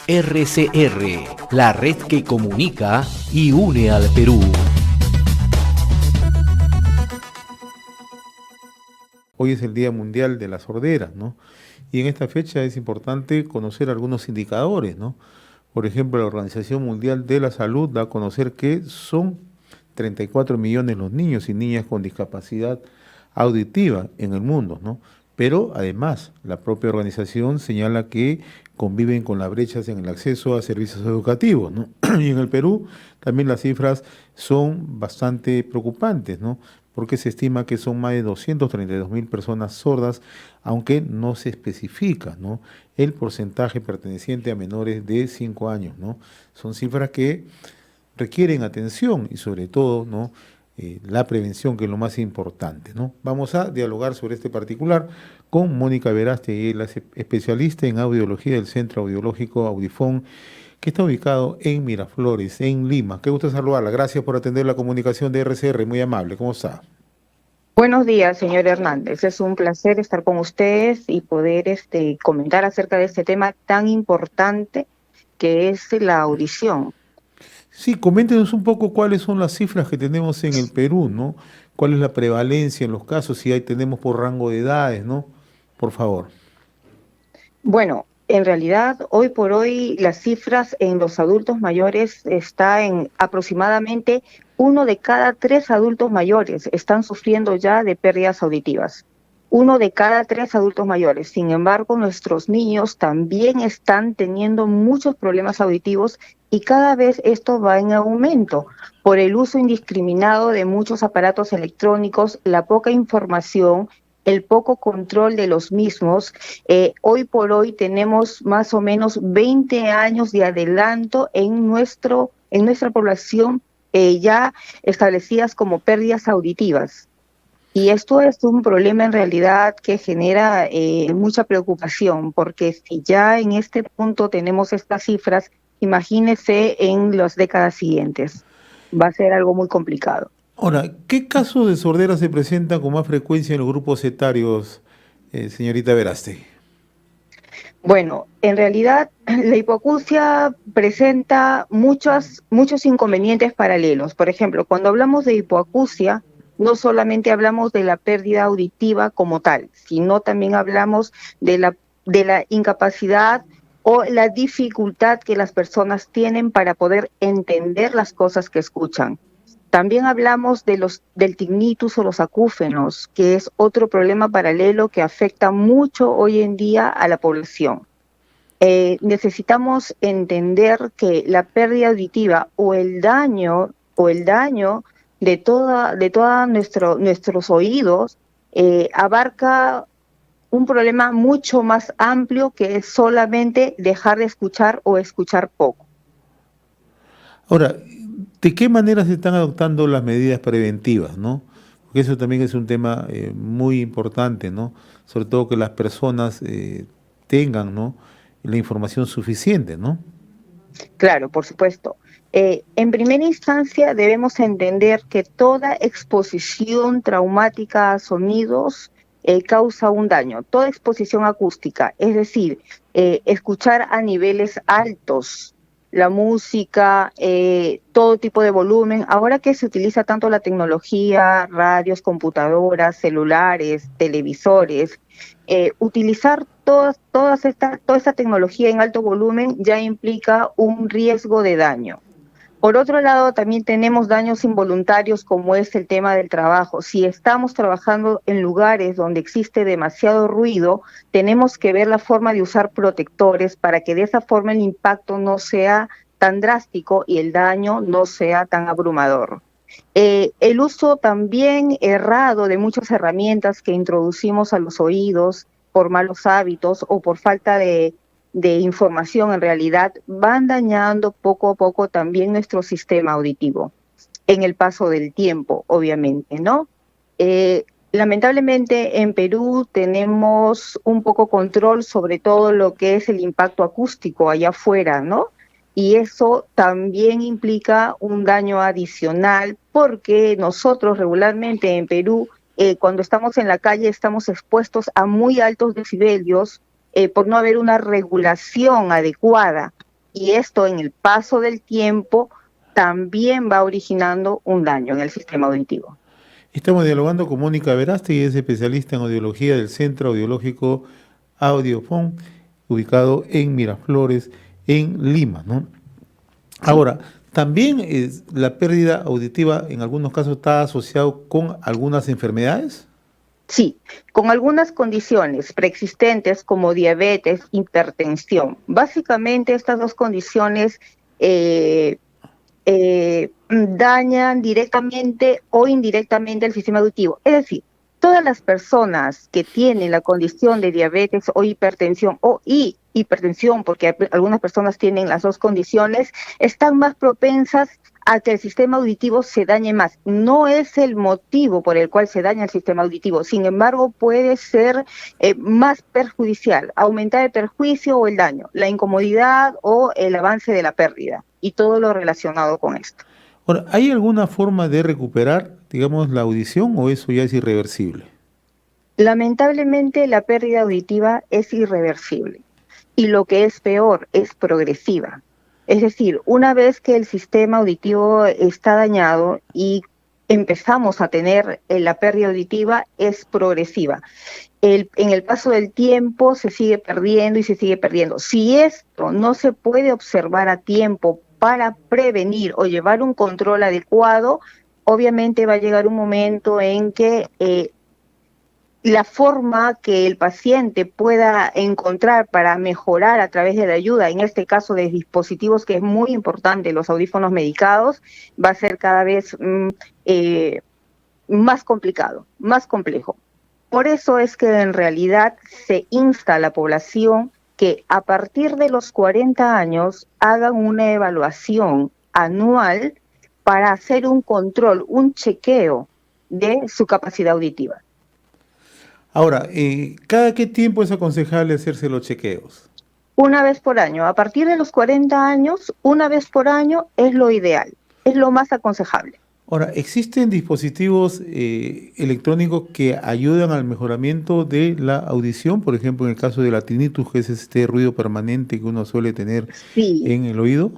RCR, la red que comunica y une al Perú. Hoy es el Día Mundial de la Sordera, ¿no? Y en esta fecha es importante conocer algunos indicadores, ¿no? Por ejemplo, la Organización Mundial de la Salud da a conocer que son 34 millones los niños y niñas con discapacidad auditiva en el mundo, ¿no? Pero además, la propia organización señala que conviven con las brechas en el acceso a servicios educativos, ¿no? Y en el Perú también las cifras son bastante preocupantes, ¿no? Porque se estima que son más de 232.000 personas sordas, aunque no se especifica, ¿no?, el porcentaje perteneciente a menores de 5 años, ¿no? Son cifras que requieren atención y sobre todo, ¿no?, la prevención, que es lo más importante, ¿no? Vamos a dialogar sobre este particular con Mónica Verástegui, la especialista en audiología del Centro Audiológico Audifón, que está ubicado en Miraflores, en Lima. Qué gusto saludarla. Gracias por atender la comunicación de RCR. Muy amable. ¿Cómo está? Buenos días, señor Hernández. Es un placer estar con ustedes y poder comentar acerca de este tema tan importante que es la audición. Sí, coméntenos un poco cuáles son las cifras que tenemos en el Perú, ¿no? ¿Cuál es la prevalencia en los casos? Si hay, tenemos por rango de edades, ¿no? Por favor. Bueno, en realidad, hoy por hoy, las cifras en los adultos mayores está en aproximadamente 1 de cada 3 adultos mayores están sufriendo ya de pérdidas auditivas. 1 de cada 3 adultos mayores. Sin embargo, nuestros niños también están teniendo muchos problemas auditivos y cada vez esto va en aumento por el uso indiscriminado de muchos aparatos electrónicos, la poca información, el poco control de los mismos. Hoy por hoy tenemos más o menos 20 años de adelanto en nuestra población ya establecidas como pérdidas auditivas. Y esto es un problema en realidad que genera mucha preocupación, porque si ya en este punto tenemos estas cifras, imagínese en las décadas siguientes. Va a ser algo muy complicado. Ahora, ¿qué casos de sordera se presentan con más frecuencia en los grupos etarios, señorita Verástegui? Bueno, en realidad la hipoacusia presenta muchos inconvenientes paralelos. Por ejemplo, cuando hablamos de hipoacusia, no solamente hablamos de la pérdida auditiva como tal, sino también hablamos de la incapacidad o la dificultad que las personas tienen para poder entender las cosas que escuchan. También hablamos del tinnitus o los acúfenos, que es otro problema paralelo que afecta mucho hoy en día a la población. Necesitamos entender que la pérdida auditiva o el daño de todos nuestros oídos abarca un problema mucho más amplio que es solamente dejar de escuchar o escuchar poco. Ahora, ¿de qué manera se están adoptando las medidas preventivas, ¿no? Porque eso también es un tema muy importante, ¿no? Sobre todo que las personas tengan, ¿no?, la información suficiente, ¿no? Claro, por supuesto. En primera instancia debemos entender que toda exposición traumática a sonidos causa un daño, toda exposición acústica, es decir, escuchar a niveles altos la música, todo tipo de volumen. Ahora que se utiliza tanto la tecnología, radios, computadoras, celulares, televisores, utilizar toda esta tecnología en alto volumen ya implica un riesgo de daño. Por otro lado, también tenemos daños involuntarios como es el tema del trabajo. Si estamos trabajando en lugares donde existe demasiado ruido, tenemos que ver la forma de usar protectores para que de esa forma el impacto no sea tan drástico y el daño no sea tan abrumador. El uso también errado de muchas herramientas que introducimos a los oídos por malos hábitos o por falta de información en realidad van dañando poco a poco también nuestro sistema auditivo en el paso del tiempo, obviamente, ¿no? Lamentablemente en Perú tenemos un poco control sobre todo lo que es el impacto acústico allá afuera, ¿no? Y eso también implica un daño adicional porque nosotros regularmente en Perú, cuando estamos en la calle, estamos expuestos a muy altos decibelios por no haber una regulación adecuada. Y esto en el paso del tiempo también va originando un daño en el sistema auditivo. Estamos dialogando con Mónica Verástegui, es especialista en audiología del Centro Audiológico Audiofon, ubicado en Miraflores, en Lima, ¿no? Ahora, también la pérdida auditiva en algunos casos está asociado con algunas enfermedades. Sí, con algunas condiciones preexistentes como diabetes, hipertensión. Básicamente estas dos condiciones dañan directamente o indirectamente el sistema auditivo. Es decir, todas las personas que tienen la condición de diabetes o hipertensión, porque algunas personas tienen las dos condiciones, están más propensas a que el sistema auditivo se dañe más. No es el motivo por el cual se daña el sistema auditivo, sin embargo puede ser más perjudicial, aumentar el perjuicio o el daño, la incomodidad o el avance de la pérdida y todo lo relacionado con esto. Ahora, ¿hay alguna forma de recuperar, digamos, la audición o eso ya es irreversible? Lamentablemente la pérdida auditiva es irreversible y lo que es peor es progresiva. Es decir, una vez que el sistema auditivo está dañado y empezamos a tener la pérdida auditiva, es progresiva. En el paso del tiempo se sigue perdiendo y se sigue perdiendo. Si esto no se puede observar a tiempo para prevenir o llevar un control adecuado, obviamente va a llegar un momento en que la forma que el paciente pueda encontrar para mejorar a través de la ayuda, en este caso de dispositivos que es muy importante, los audífonos medicados, va a ser cada vez más complicado, más complejo. Por eso es que en realidad se insta a la población que a partir de los 40 años hagan una evaluación anual para hacer un control, un chequeo de su capacidad auditiva. Ahora, ¿cada qué tiempo es aconsejable hacerse los chequeos? Una vez por año. A partir de los 40 años, una vez por año es lo ideal, es lo más aconsejable. Ahora, ¿existen dispositivos electrónicos que ayudan al mejoramiento de la audición? Por ejemplo, en el caso de la tinnitus, que es este ruido permanente que uno suele tener en el oído.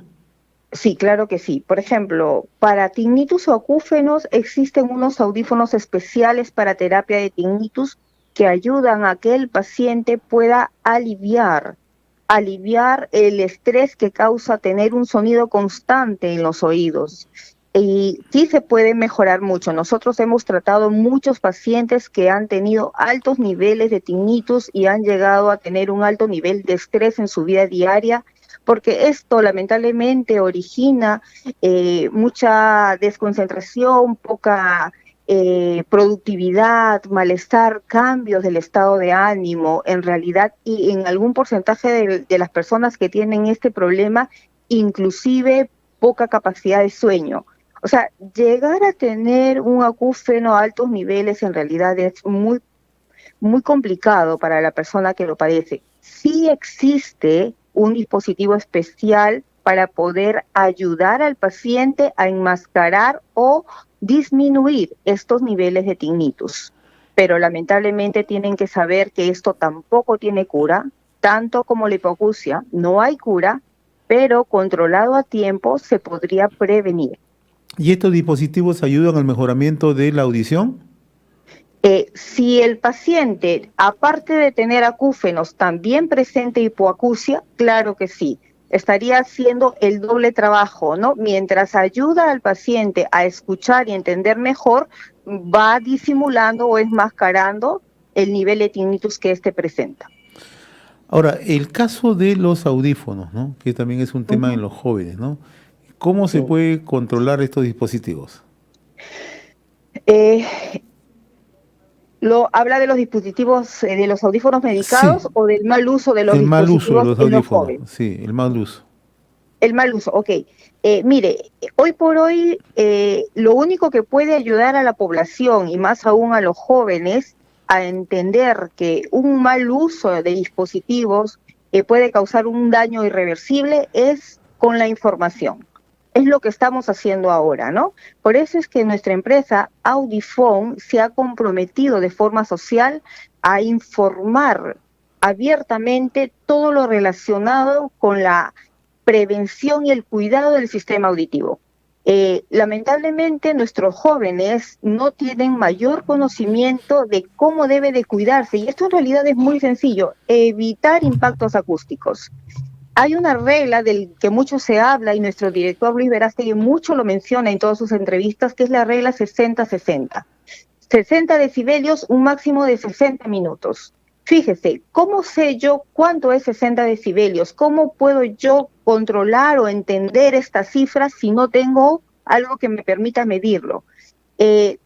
Sí, claro que sí. Por ejemplo, para tinnitus o acúfenos existen unos audífonos especiales para terapia de tinnitus que ayudan a que el paciente pueda aliviar el estrés que causa tener un sonido constante en los oídos. Y sí se puede mejorar mucho. Nosotros hemos tratado muchos pacientes que han tenido altos niveles de tinnitus y han llegado a tener un alto nivel de estrés en su vida diaria, porque esto lamentablemente origina mucha desconcentración, poca productividad, malestar, cambios del estado de ánimo, en realidad, y en algún porcentaje de las personas que tienen este problema, inclusive poca capacidad de sueño. O sea, llegar a tener un acúfeno a altos niveles en realidad es muy, muy complicado para la persona que lo padece. Sí existe un dispositivo especial para poder ayudar al paciente a enmascarar o disminuir estos niveles de tinnitus. Pero lamentablemente tienen que saber que esto tampoco tiene cura, tanto como la hipoacusia, no hay cura, pero controlado a tiempo se podría prevenir. ¿Y estos dispositivos ayudan al mejoramiento de la audición? Si el paciente, aparte de tener acúfenos, también presente hipoacusia, claro que sí. Estaría haciendo el doble trabajo, ¿no? Mientras ayuda al paciente a escuchar y entender mejor, va disimulando o enmascarando el nivel de tinnitus que éste presenta. Ahora, el caso de los audífonos, ¿no? Que también es un tema en los jóvenes, ¿no? ¿Cómo se puede controlar estos dispositivos? ¿Habla de los dispositivos, de los audífonos medicados Sí, o del mal uso de los el mal uso de dispositivos los en los audífonos, jóvenes? sí, el mal uso. El mal uso, ok. Mire, hoy por hoy lo único que puede ayudar a la población y más aún a los jóvenes a entender que un mal uso de dispositivos puede causar un daño irreversible es con la información. Es lo que estamos haciendo ahora, ¿no? Por eso es que nuestra empresa Audifon se ha comprometido de forma social a informar abiertamente todo lo relacionado con la prevención y el cuidado del sistema auditivo. Lamentablemente nuestros jóvenes no tienen mayor conocimiento de cómo debe de cuidarse, y esto en realidad es muy sencillo: evitar impactos acústicos. Hay una regla del que mucho se habla, y nuestro director Luis Verástegui mucho lo menciona en todas sus entrevistas, que es la regla 60-60. 60 decibelios, un máximo de 60 minutos. Fíjese, ¿cómo sé yo cuánto es 60 decibelios? ¿Cómo puedo yo controlar o entender estas cifras si no tengo algo que me permita medirlo?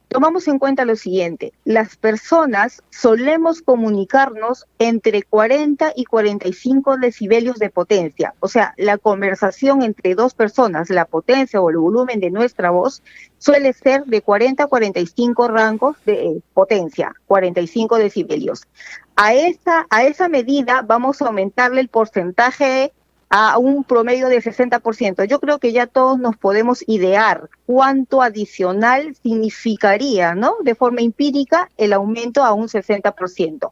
Tomamos en cuenta lo siguiente: las personas solemos comunicarnos entre 40 y 45 decibelios de potencia, o sea, la conversación entre dos personas, la potencia o el volumen de nuestra voz suele ser de 40 a 45 rangos de potencia, 45 decibelios. A esa medida vamos a aumentarle el porcentaje a un promedio de 60%. Yo creo que ya todos nos podemos idear cuánto adicional significaría, ¿no?, de forma empírica, el aumento a un 60%.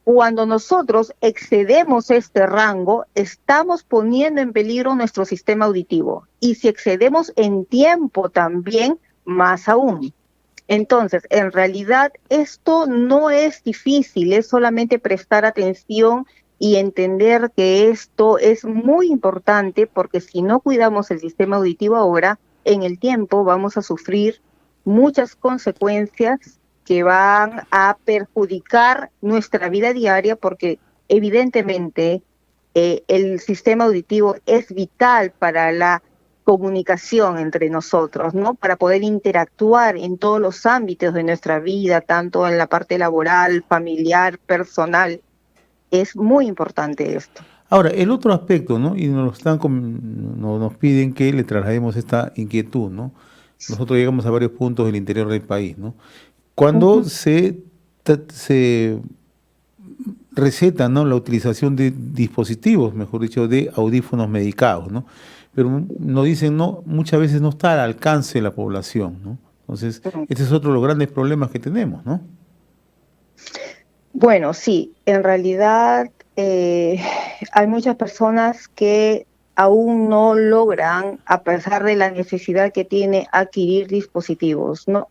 Cuando nosotros excedemos este rango, estamos poniendo en peligro nuestro sistema auditivo. Y si excedemos en tiempo también, más aún. Entonces, en realidad, esto no es difícil, es solamente prestar atención y entender que esto es muy importante, porque si no cuidamos el sistema auditivo ahora, en el tiempo vamos a sufrir muchas consecuencias que van a perjudicar nuestra vida diaria, porque evidentemente el sistema auditivo es vital para la comunicación entre nosotros, ¿no? Para poder interactuar en todos los ámbitos de nuestra vida, tanto en la parte laboral, familiar, personal. Es muy importante esto. Ahora, el otro aspecto, ¿no? Y nos piden que le traslademos esta inquietud, ¿no? Nosotros llegamos a varios puntos del interior del país, ¿no? Cuando se receta, ¿no?, la utilización de dispositivos, mejor dicho, de audífonos medicados, ¿no? Pero nos dicen, no, muchas veces no está al alcance de la población, ¿no? Entonces, este es otro de los grandes problemas que tenemos, ¿no? Bueno, sí, en realidad hay muchas personas que aún no logran, a pesar de la necesidad que tiene, adquirir dispositivos, ¿no?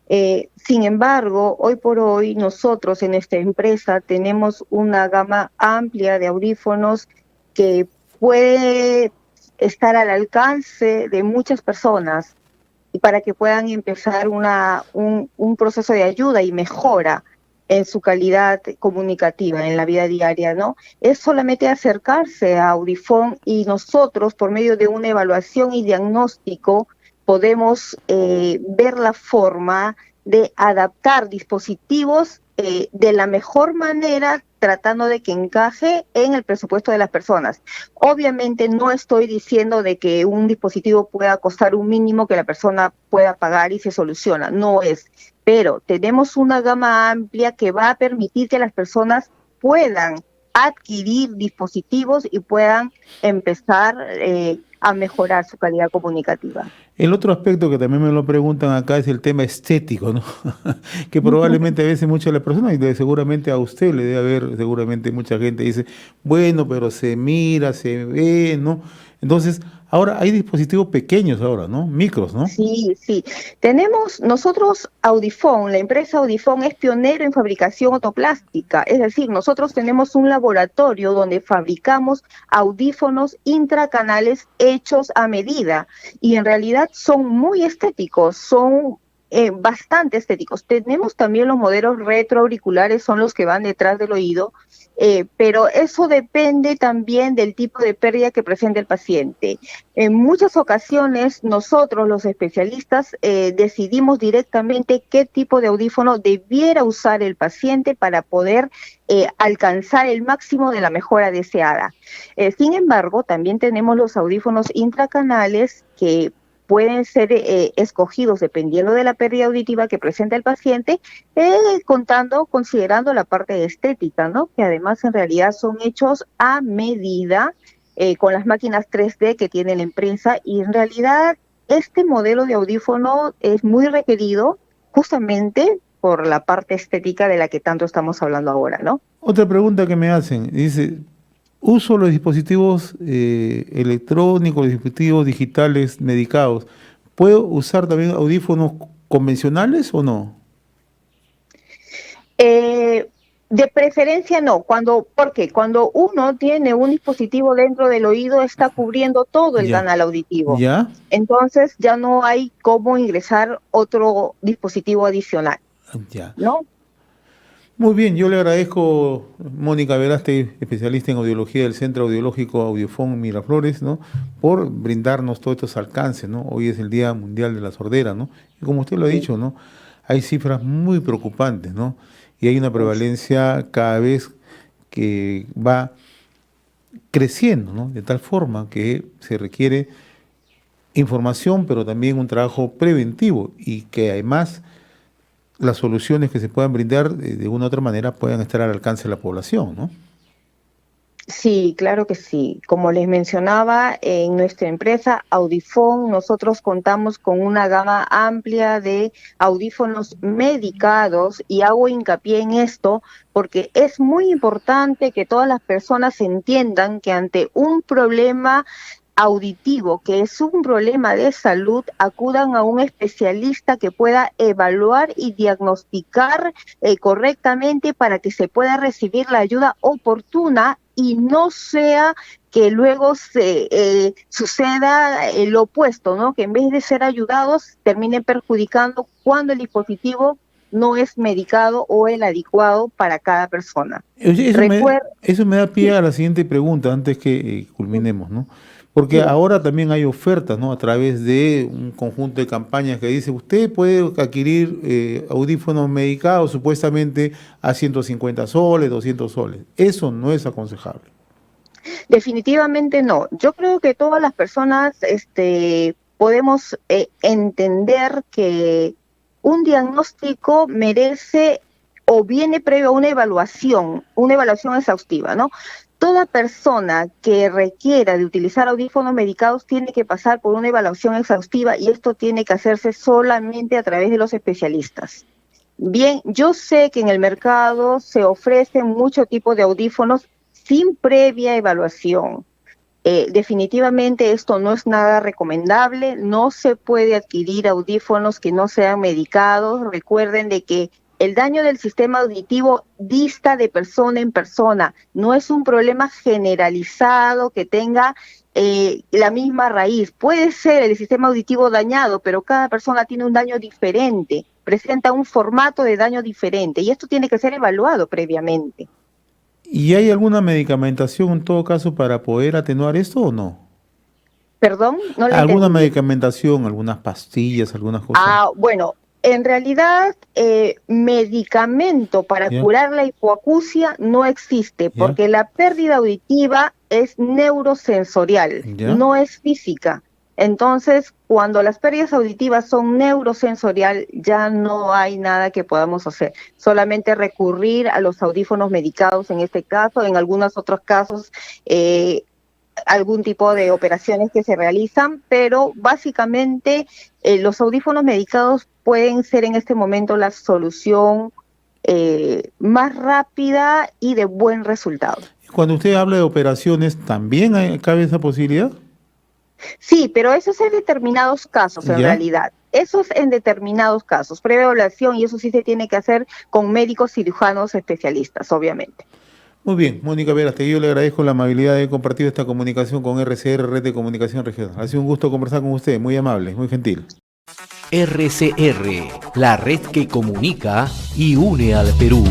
Sin embargo, hoy por hoy nosotros en esta empresa tenemos una gama amplia de audífonos que puede estar al alcance de muchas personas, y para que puedan empezar un proceso de ayuda y mejora en su calidad comunicativa en la vida diaria, ¿no? Es solamente acercarse a Audifón, y nosotros, por medio de una evaluación y diagnóstico, podemos ver la forma de adaptar dispositivos de la mejor manera, tratando de que encaje en el presupuesto de las personas. Obviamente no estoy diciendo de que un dispositivo pueda costar un mínimo que la persona pueda pagar y se soluciona, no es. Pero tenemos una gama amplia que va a permitir que las personas puedan adquirir dispositivos y puedan empezar a mejorar su calidad comunicativa. El otro aspecto que también me lo preguntan acá es el tema estético, ¿no? Que probablemente a veces muchas de las personas, y seguramente a usted le debe haber, seguramente mucha gente dice, bueno, pero se mira, se ve, ¿no? Entonces, ahora hay dispositivos pequeños ahora, ¿no? Micros, ¿no? Sí, sí. Tenemos nosotros Audifón, la empresa Audifón es pionero en fabricación autoplástica, es decir, nosotros tenemos un laboratorio donde fabricamos audífonos intracanales hechos a medida, y en realidad son muy estéticos, son bastante estéticos. Tenemos también los modelos retroauriculares, son los que van detrás del oído, pero eso depende también del tipo de pérdida que presenta el paciente. En muchas ocasiones nosotros, los especialistas, decidimos directamente qué tipo de audífono debiera usar el paciente para poder alcanzar el máximo de la mejora deseada. Sin embargo, también tenemos los audífonos intracanales que pueden ser escogidos dependiendo de la pérdida auditiva que presenta el paciente, considerando la parte estética, ¿no? Que además en realidad son hechos a medida, con las máquinas 3D que tiene la empresa, y en realidad este modelo de audífono es muy requerido justamente por la parte estética de la que tanto estamos hablando ahora, ¿no? Otra pregunta que me hacen, dice, uso los dispositivos electrónicos, los dispositivos digitales medicados. ¿Puedo usar también audífonos convencionales o no? De preferencia no, porque cuando uno tiene un dispositivo dentro del oído está cubriendo todo el Ya, canal auditivo. ya, Entonces ya no hay cómo ingresar otro dispositivo adicional, ya. ¿no? Muy bien, yo le agradezco, Mónica Veraste, especialista en audiología del Centro Audiológico Audiofón Miraflores, ¿no? Por brindarnos todos estos alcances, ¿no? Hoy es el Día Mundial de la Sordera, ¿no? Y como usted lo ha dicho, ¿no? Hay cifras muy preocupantes, ¿no? Y hay una prevalencia cada vez que va creciendo, ¿no? De tal forma que se requiere información, pero también un trabajo preventivo y que además las soluciones que se puedan brindar de una u otra manera puedan estar al alcance de la población, ¿no? Sí, claro que sí. Como les mencionaba, en nuestra empresa Audifón nosotros contamos con una gama amplia de audífonos medicados y hago hincapié en esto porque es muy importante que todas las personas entiendan que ante un problema auditivo, que es un problema de salud, acudan a un especialista que pueda evaluar y diagnosticar correctamente para que se pueda recibir la ayuda oportuna y no sea que luego suceda lo opuesto, ¿no? Que en vez de ser ayudados terminen perjudicando cuando el dispositivo no es medicado o el adecuado para cada persona. Oye, eso me da pie Sí, a la siguiente pregunta antes que culminemos, ¿no? Porque sí. ahora también hay ofertas, ¿no? A través de un conjunto de campañas que dice, usted puede adquirir audífonos medicados supuestamente a 150 soles, 200 soles. Eso no es aconsejable. Definitivamente no. Yo creo que todas las personas podemos entender que un diagnóstico merece o viene previo a una evaluación exhaustiva, ¿no? Toda persona que requiera de utilizar audífonos medicados tiene que pasar por una evaluación exhaustiva y esto tiene que hacerse solamente a través de los especialistas. Bien, yo sé que en el mercado se ofrecen muchos tipos de audífonos sin previa evaluación. Definitivamente esto no es nada recomendable, no se puede adquirir audífonos que no sean medicados. Recuerden de que el daño del sistema auditivo dista de persona en persona, no es un problema generalizado que tenga la misma raíz. Puede ser el sistema auditivo dañado, pero cada persona tiene un daño diferente, presenta un formato de daño diferente y esto tiene que ser evaluado previamente. ¿Y hay alguna medicamentación en todo caso para poder atenuar esto o no? Perdón, no le ¿Alguna entendí bien. medicamentación, algunas pastillas, algunas cosas? Ah, bueno, en realidad medicamento para ¿Ya? curar la hipoacusia no existe ¿Ya? porque la pérdida auditiva es neurosensorial, ¿Ya? no es física. Entonces, cuando las pérdidas auditivas son neurosensorial, ya no hay nada que podamos hacer. Solamente recurrir a los audífonos medicados en este caso, en algunos otros casos algún tipo de operaciones que se realizan, pero básicamente los audífonos medicados pueden ser en este momento la solución más rápida y de buen resultado. Cuando usted habla de operaciones, ¿también cabe esa posibilidad? Sí, pero eso es en determinados casos en ¿Ya? realidad. Eso es en determinados casos, previa evaluación y eso sí se tiene que hacer con médicos cirujanos especialistas, obviamente. Muy bien, Mónica Veraste, yo le agradezco la amabilidad de compartir esta comunicación con RCR, Red de Comunicación Regional. Ha sido un gusto conversar con usted, muy amable, muy gentil. RCR, la red que comunica y une al Perú.